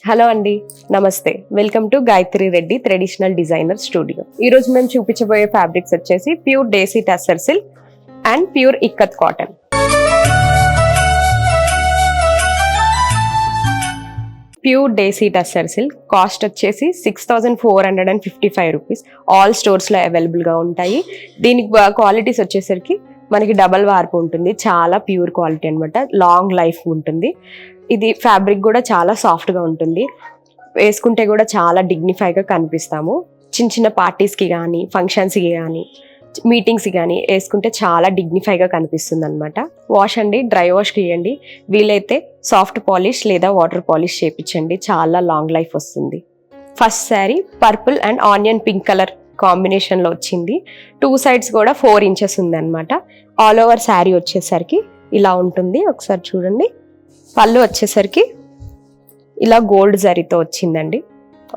Hello అండి, నమస్తే. Welcome to Gayatri Reddy traditional designer studio. ఈ రోజు మేము చూపించబోయే ఫ్యాబ్రిక్స్ వచ్చేసి pure desi tussar silk and pure ikkat cotton. Pure desi tussar silk cost వచ్చేసి 6,455 రూపీస్. ఆల్ స్టోర్స్లో అవైలబుల్గా ఉంటాయి. దీనికి క్వాలిటీస్ వచ్చేసరికి మనకి డబల్ వార్పు ఉంటుంది, చాలా ప్యూర్ క్వాలిటీ అనమాట, లాంగ్ లైఫ్ ఉంటుంది. ఇది ఫ్యాబ్రిక్ కూడా చాలా సాఫ్ట్గా ఉంటుంది, వేసుకుంటే కూడా చాలా డిగ్నిఫైగా కనిపిస్తాము. చిన్న చిన్న పార్టీస్కి కానీ ఫంక్షన్స్కి కానీ మీటింగ్స్కి కానీ వేసుకుంటే చాలా డిగ్నిఫైగా కనిపిస్తుంది అనమాట. వాష్ అండి, డ్రై వాష్ చేయండి, వీలైతే సాఫ్ట్ పాలిష్ లేదా వాటర్ పాలిష్ చేయించండి, చాలా లాంగ్ లైఫ్ వస్తుంది. First sari purple and onion pink colour కాంబినేషన్లో వచ్చింది. 2 sides కూడా 4 inches ఉంది అనమాట. ఆల్ ఓవర్ శారీ వచ్చేసరికి ఇలా ఉంటుంది, ఒకసారి చూడండి. పళ్ళు వచ్చేసరికి ఇలా గోల్డ్ జరీతో వచ్చిందండి,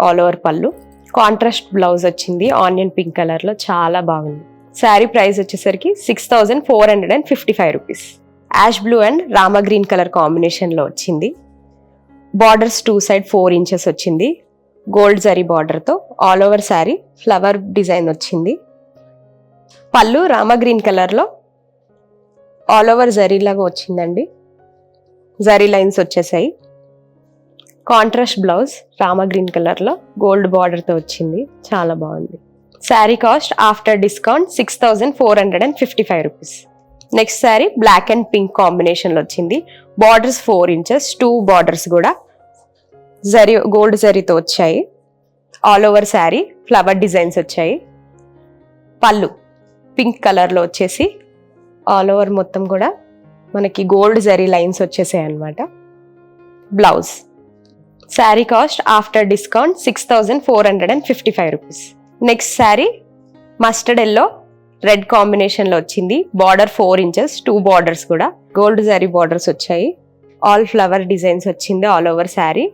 all over pallu. Contrast blouse వచ్చింది ఆనియన్ పింక్ కలర్లో, చాలా బాగుంది. శారీ ప్రైస్ వచ్చేసరికి 6,455 rupees. Ash blue and Rama green colour కాంబినేషన్లో వచ్చింది. బార్డర్స్ 2 sides 4 inches వచ్చింది, గోల్డ్ జరీ బార్డర్తో. All over sari flower design వచ్చింది. పళ్ళు రామా గ్రీన్ కలర్లో ఆల్ ఓవర్ జరీ లాగా వచ్చిందండి, జరీ లైన్స్ వచ్చేసాయి. కాంట్రాస్ట్ బ్లౌజ్ రామా గ్రీన్ కలర్లో గోల్డ్ బార్డర్తో వచ్చింది, చాలా బాగుంది. Sari cost after discount 6,455 rupees. Next sari black and pink కాంబినేషన్లో వచ్చింది. బార్డర్స్ 4 inches, 2 బార్డర్స్ కూడా జరీ గోల్డ్ జరీతో వచ్చాయి. All over sari flower designs వచ్చాయి. పళ్ళు పింక్ కలర్లో వచ్చేసి ఆల్ ఓవర్ మొత్తం కూడా మనకి గోల్డ్ జరీ లైన్స్ వచ్చేసాయి అనమాట. Blouse. Sari cost after discount 6,455 rupees. Next sari mustard yellow red కాంబినేషన్లో వచ్చింది. బార్డర్ 4 inches, 2 బార్డర్స్ కూడా గోల్డ్ జరీ బార్డర్స్ వచ్చాయి. ఆల్ ఫ్లవర్ డిజైన్స్ వచ్చింది all over sari.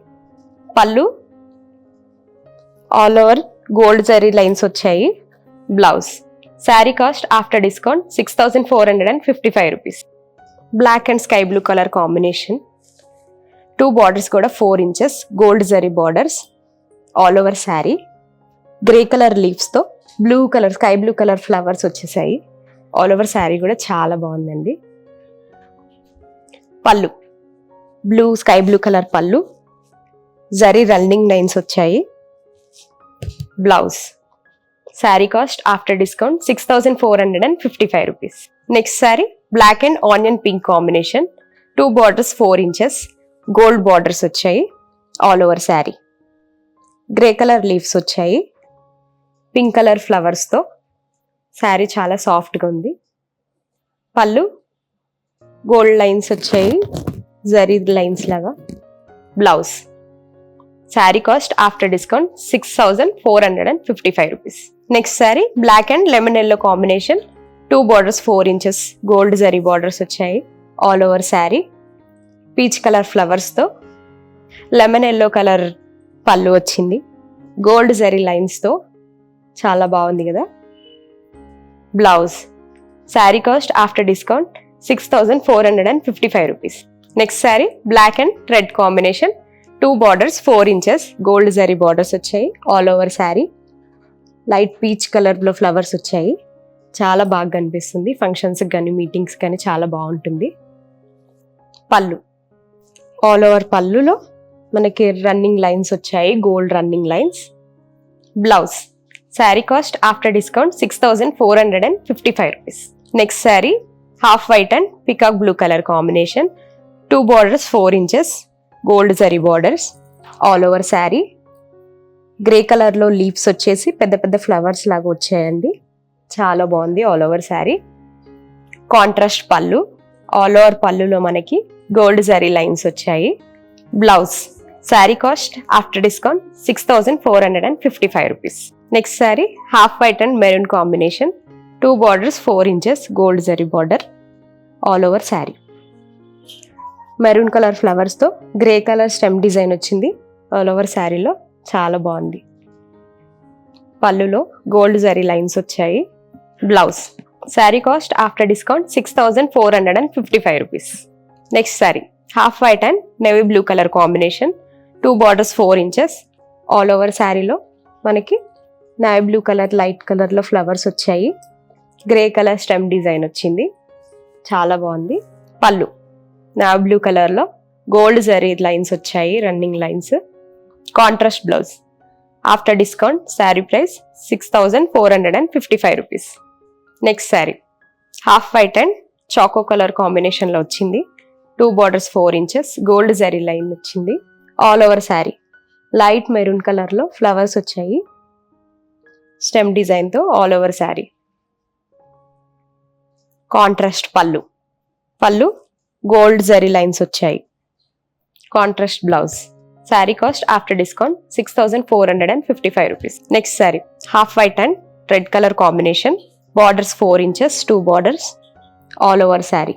Pallu all over gold zari lines వచ్చాయి. Blouse. Sari cost after discount 6,455 rupees. Black and sky blue colour combination, 2 borders కూడా 4 inches, gold zari borders all over sari. Grey colour లీవ్స్తో blue colour sky blue colour flowers వచ్చేసాయి. All over sari కూడా చాలా బాగుందండి. Pallu blue sky blue colour pallu, zari running lines వచ్చాయి. Blouse. Sari cost after discount 6,455 rupees. Next sari black and onion pink combination, 2 borders 4 inches, gold borders వచ్చాయి all over sari. Grey colour leaves వచ్చాయి, pink colour ఫ్లవర్స్తో. శారీ చాలా సాఫ్ట్గా ఉంది. పళ్ళు గోల్డ్ లైన్స్ వచ్చాయి, జరీ లైన్స్ లాగా. Blouse. Sari cost after discount 6,455 rupees. Next sari black and lemon yellow combination, 2 borders 4 inches, gold zari borders వచ్చాయి all over sari. Peach colour ఫ్లవర్స్తో లెమన్ ఎల్లో కలర్ పళ్ళు వచ్చింది, గోల్డ్ జరీ లైన్స్తో, చాలా బాగుంది కదా. Blouse. Sari cost after discount 6,455 rupees. Next sari black and red combination, 2 borders 4 inches, gold zari borders వచ్చాయి all over sari. Light peach కలర్లో flowers వచ్చాయి, చాలా బాగా కనిపిస్తుంది. ఫంక్షన్స్కి కానీ మీటింగ్స్ కానీ చాలా బాగుంటుంది. పళ్ళు ఆల్ ఓవర్ పళ్ళులో మనకి రన్నింగ్ లైన్స్ వచ్చాయి, gold running lines. Blouse. Sari cost after discount 6,455 rupees. Next sari half white and peacock blue colour combination, 2 borders 4 inches, gold zari borders all over sari. Grey కలర్లో లీవ్స్ వచ్చేసి పెద్ద పెద్ద ఫ్లవర్స్ లాగా వచ్చాయండి, చాలా బాగుంది ఆల్ ఓవర్ శారీ. కాంట్రాస్ట్ పళ్ళు, ఆల్ ఓవర్ పళ్ళులో మనకి గోల్డ్ జరీ లైన్స్ వచ్చాయి. Blouse. Sari cost after discount 6,455 rupees. Next sari half white and maroon combination, 2 borders 4 inches, gold zari border all over sari. Maroon colour ఫ్లవర్స్తో గ్రే కలర్ స్టెమ్ డిజైన్ వచ్చింది ఆల్ ఓవర్ శారీలో, చాలా బాగుంది. పళ్ళులో గోల్డ్ జరీ లైన్స్ వచ్చాయి. Blouse. Sari cost after discount 6,455 rupees. Next sari half white and navy blue colour combination, 2 borders 4 inches. All over శారీలో మనకి navy blue colour, light కలర్లో ఫ్లవర్స్ వచ్చాయి. గ్రే కలర్ స్టెమ్ డిజైన్ వచ్చింది, చాలా బాగుంది. పళ్ళు నావీ బ్లూ కలర్లో గోల్డ్ జరీ లైన్స్ వచ్చాయి, running lines. Contrast blouse. After discount sari price 6455 rupees. Next sari half white and choco colour కాంబినేషన్లో వచ్చింది. 2 borders 4 inches, gold zari line వచ్చింది. All over sari light maroon కలర్లో ఫ్లవర్స్ వచ్చాయి స్టెమ్ డిజైన్తో all over sari. Contrast pallu. Pallu gold zari lines వచ్చాయి. Contrast blouse. Sari cost after discount 6455 rupees. Next sari half white and red colour combination. Borders 4 inches, 2 borders. All over sari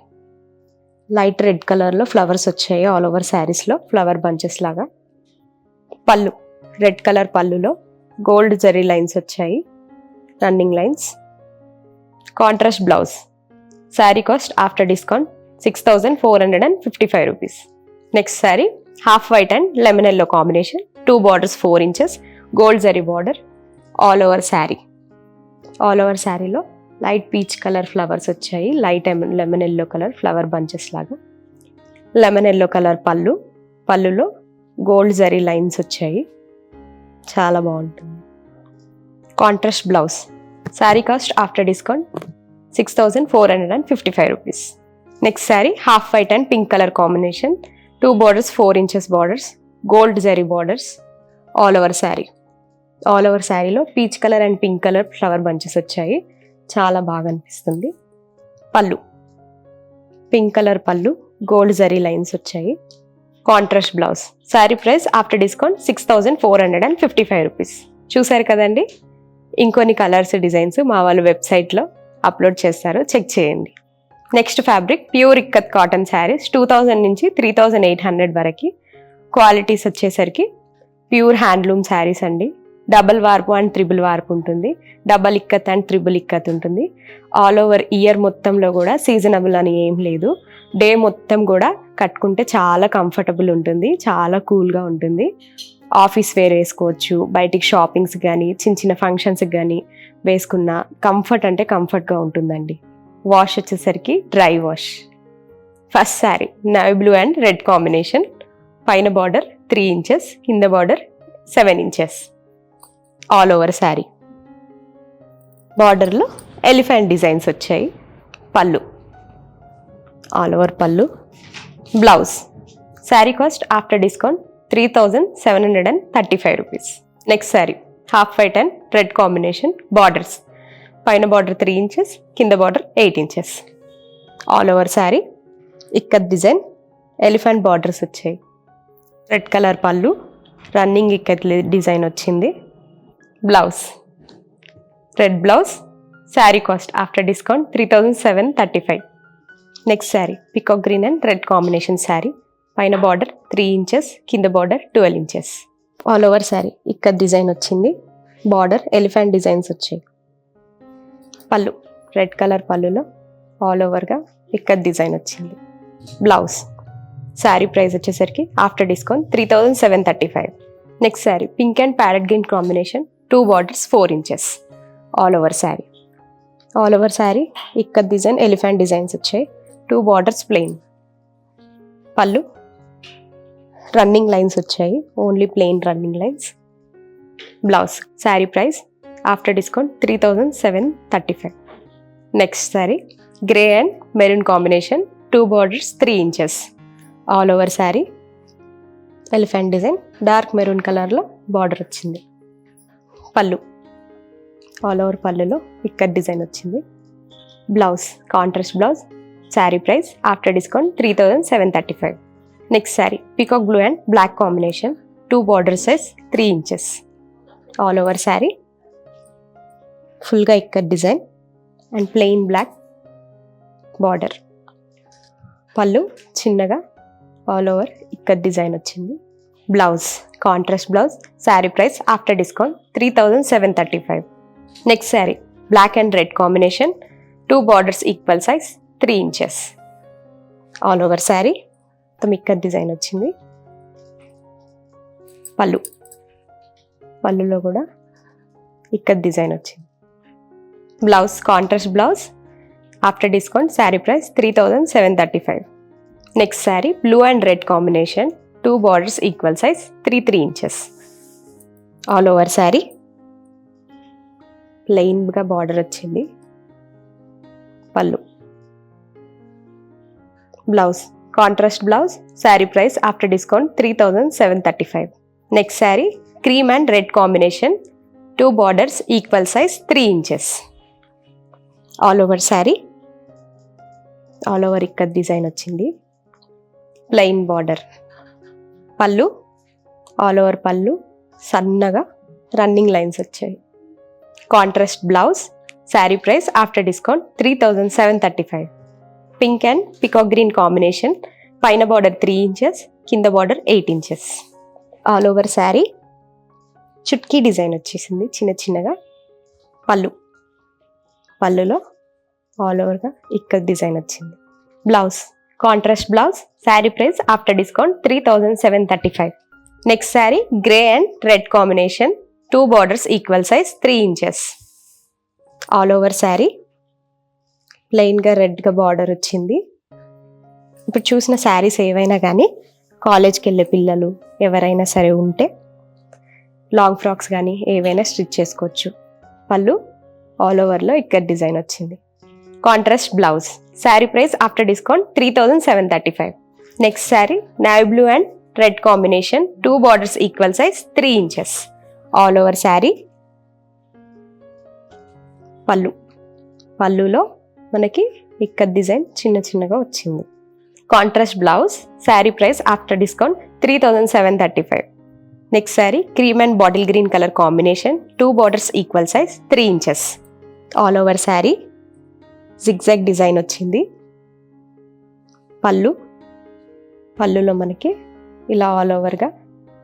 light red కలర్లో flowers వచ్చాయి all over శారీస్లో, flower bunches లాగా. పళ్ళు red colour పళ్ళులో gold zari lines వచ్చాయి, running lines. Contrast blouse. Sari cost after discount 6455 rupees. Next sari half white and lemon yellow combination. 2 borders 4 inches, gold zari border. All over sari. All over శారీలో light peach colour flowers వచ్చాయి, light lemon yellow colour flower bunches లాగా. Lemon yellow colour pallu. పళ్ళులో gold zari lines వచ్చాయి, చాలా బాగుంటుంది. Contrast blouse. Sari cost after discount 6455 rupees. Next sari half white and pink colour combination. 2 borders 4 inches borders, gold zari borders. All over sari. All over శారీలో peach colour and pink colour flower bunches వచ్చాయి, చాలా బాగా అనిపిస్తుంది. Pallu pink colour pallu, gold zari lines వచ్చాయి. Contrast blouse. Sari price after discount 6455 rupees. చూసారు కదండి, ఇంకొన్ని colours designs మా వాళ్ళు వెబ్సైట్లో అప్లోడ్ చేస్తారు, చెక్ చేయండి. Next fabric pure ikkat cotton saris. 2000 నుంచి 3800 వరకు. క్వాలిటీస్ వచ్చేసరికి ప్యూర్ హ్యాండ్లూమ్ శారీస్ అండి. డబల్ వార్పు అండ్ ట్రిపుల్ వార్పు ఉంటుంది, double ikkat and triple ikkat ఉంటుంది. ఆల్ ఓవర్ ఇయర్ మొత్తంలో కూడా సీజనబుల్ అని ఏం లేదు. డే మొత్తం కూడా కట్టుకుంటే చాలా కంఫర్టబుల్ ఉంటుంది, చాలా కూల్గా ఉంటుంది. ఆఫీస్ వేర్ వేసుకోవచ్చు, బయటికి షాపింగ్స్ కానీ చిన్న చిన్న ఫంక్షన్స్కి కానీ వేసుకున్న కంఫర్ట్ అంటే కంఫర్ట్గా ఉంటుందండి. వాష్ వచ్చేసరికి dry wash. First sari navy blue and red combination. పైన బార్డర్ 3 ఇంచెస్, కింద border 7 inches. All over sari బార్డర్లో ఎలిఫెంట్ డిజైన్స్ వచ్చాయి. పళ్ళు ఆల్ ఓవర్ పళ్ళు. Blouse. Sari cost after discount 3735 rupees. Next sari half white and red combination. Borders పైన border 3 inches, కింద border 8 inches. All over sari ikat design, elephant borders వచ్చాయి. Red colour పళ్ళు, running ikat design వచ్చింది. Blouse red blouse. Sari cost after discount 3735. Next sari peacock green and red combination sari. పైన border 3 inches, కింద border 12 inches. All over sari ikat design వచ్చింది, border elephant designs వచ్చాయి. పళ్ళు red colour పళ్ళులో all ఓవర్గా ఇక్కత్ డిజైన్ వచ్చింది. బ్లౌజ్. శారీ ప్రైస్ వచ్చేసరికి after discount 3735. Next sari pink and parrot green combination. 2 borders 4 inches. All over sari. All over sari ikat design, elephant designs వచ్చాయి. 2 borders plain. Pallu running lines వచ్చాయి, only plain running lines. Blouse. Sari price after discount 3735. Next sari grey and maroon combination. 2 borders 3 inches. All over sari elephant design, dark maroon కలర్లో border వచ్చింది. Pallu all over పళ్ళులో ikat design వచ్చింది. Blouse contrast blouse. Sari price after discount 3735. Next sari peacock blue and black combination. 2 border size 3 inches. All over sari ఫుల్గా ikat design and plain black border. Pallu చిన్నగా all over ikat design వచ్చింది. Blouse contrast blouse. Sari price after discount 3735. Next sari black and red combination. 2 borders equal size 3 inches. All over sari మొత్తం ikat design వచ్చింది. పళ్ళులో కూడా ఇక్కడ design వచ్చింది. Blouse contrast blouse, after discount sari price 3735. Next sari blue and red combination, 2 borders equal size, 3 inches. All over sari ప్లెయిన్గా border వచ్చింది. పళ్ళు, blouse contrast blouse, sari price after discount 3735. Next sari cream and red combination, 2 borders equal size, 3 inches. All over sari, all over ఇక్కడ design వచ్చింది. Plain border. పళ్ళు, all over పళ్ళు సన్నగా running lines వచ్చాయి. Contrast blouse, sari price after discount 3735. Pink and peacock green combination, పైన border 3 inches, కింద border 8 inches. All over sari Chutki design వచ్చేసింది చిన్నగా. పళ్ళులో ఆల్ ఓవర్గా ఇక్కడ డిజైన్ వచ్చింది. Blouse contrast blouse, sari price after discount 3735. Next sari grey and red combination, 2 borders equal size, 3 inches. All over sari ప్లెయిన్గా రెడ్గా బార్డర్ వచ్చింది. ఇప్పుడు చూసిన శారీస్ ఏవైనా కానీ కాలేజ్కి వెళ్ళే పిల్లలు ఎవరైనా సరే ఉంటే లాంగ్ ఫ్రాక్స్ కానీ ఏవైనా స్టిచ్ చేసుకోవచ్చు. పళ్ళు ఆల్ ఓవర్లో ఇక్కడ డిజైన్ వచ్చింది. Contrast blouse, sari price after discount 3735. Next sari navy blue and red combination, 2 borders equal size, 3 inches. All over sari పళ్ళులో మనకి ఇక్కడ డిజైన్ చిన్నగా వచ్చింది. Contrast blouse, sari price after discount 3735. Next sari cream and bottle green colour combination, 2 borders equal size, 3 inches. All over sari zigzag design వచ్చింది. పళ్ళులో మనకి ఇలా all ఓవర్గా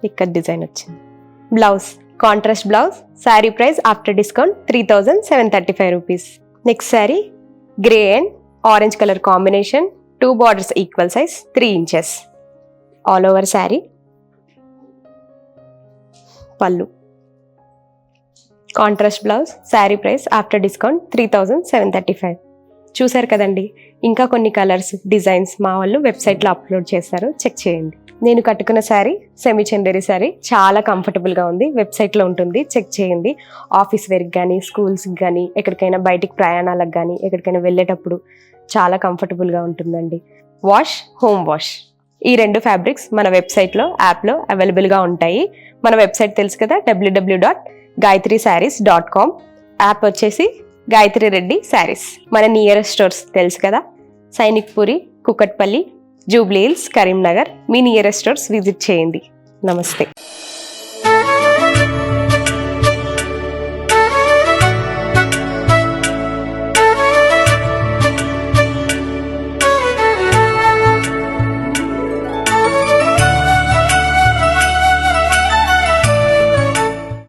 ఇక్కడ డిజైన్ వచ్చింది. Blouse contrast blouse, sari price after discount 3735 rupees. Next sari grey and orange colour combination, 2 borders equal size, 3 inches. All over sari pallu, contrast blouse, sari price after discount 3735. చూసారు కదండి, ఇంకా కొన్ని కలర్స్ డిజైన్స్ మా వాళ్ళు వెబ్సైట్లో అప్లోడ్ చేశారు, చెక్ చేయండి. నేను కట్టుకున్న శారీ సెమీ చందేరి శారీ, చాలా కంఫర్టబుల్గా ఉంది. వెబ్సైట్లో ఉంటుంది, చెక్ చేయండి. ఆఫీస్ వేర్కి కానీ, స్కూల్స్కి కానీ, ఎక్కడికైనా బయటికి ప్రయాణాలకు కానీ, ఎక్కడికైనా వెళ్ళేటప్పుడు చాలా కంఫర్టబుల్గా ఉంటుందండి. వాష్, హోమ్ వాష్, ఈ 2 ఫ్యాబ్రిక్స్ మన వెబ్సైట్లో, యాప్లో అవైలబుల్గా ఉంటాయి. మన వెబ్సైట్ తెలుసు కదా, www.gayatrisarees.com. యాప్ వచ్చేసి గాయత్రి రెడ్డి శారీస్. మన నియరెస్ట్ స్టోర్స్ తెలుసు కదా, సైనిక్ పూరి, కుకట్పల్లి, జూబ్లీ హిల్స్, కరీంనగర్. మీ నియరెస్ట్ స్టోర్స్ విజిట్ చేయండి. నమస్తే.